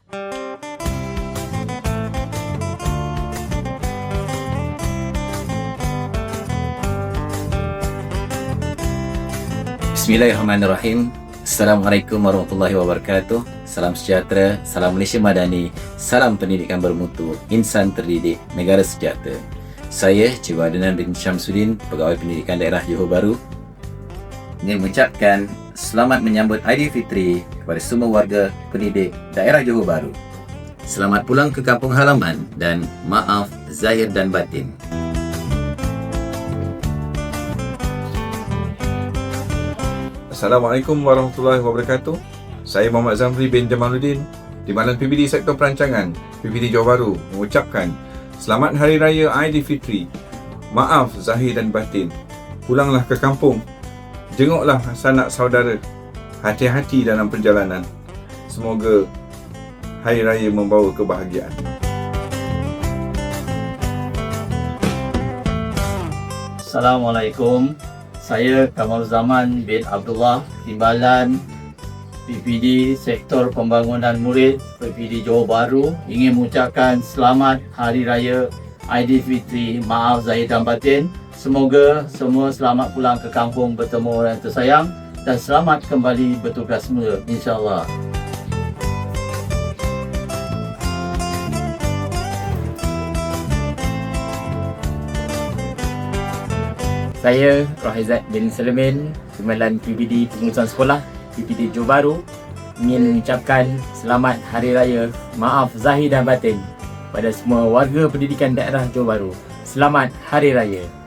Bismillahirrahmanirrahim. Assalamualaikum warahmatullahi wabarakatuh. Salam sejahtera, salam Malaysia Madani, salam pendidikan bermutu, insan terdidik, negara sejahtera. Saya Cikgu Adnan bin Syamsuddin, Pegawai Pendidikan Daerah Johor Bahru, ingin mengucapkan selamat menyambut Aidilfitri kepada semua warga pendidik daerah Johor Bahru. Selamat pulang ke kampung halaman dan maaf zahir dan batin. Assalamualaikum warahmatullahi wabarakatuh. Saya Muhammad Zamri bin Jamaluddin, Timbalan PBD Sektor Perancangan PBD Johor Bahru, mengucapkan Selamat Hari Raya Aidilfitri. Maaf zahir dan batin. Pulanglah ke kampung. Jenguklah sanak saudara. Hati-hati dalam perjalanan. Semoga Hari Raya membawa kebahagiaan. Assalamualaikum. Saya Kamal Zaman bin Abdullah, Timbalan PPD Sektor Pembangunan Murid PPD Johor Bahru, ingin mengucapkan Selamat Hari Raya Aidilfitri. Maaf zahir dan batin. Semoga semua selamat pulang ke kampung bertemu orang tersayang dan selamat kembali bertugas semula, insya-Allah. Saya Rohaizat bin Selemin, Timbalan PBD Pengurusan Sekolah PPD Johor Bahru, ingin mengucapkan Selamat Hari Raya Maaf Zahir dan Batin pada semua warga pendidikan daerah Johor Bahru. Selamat Hari Raya.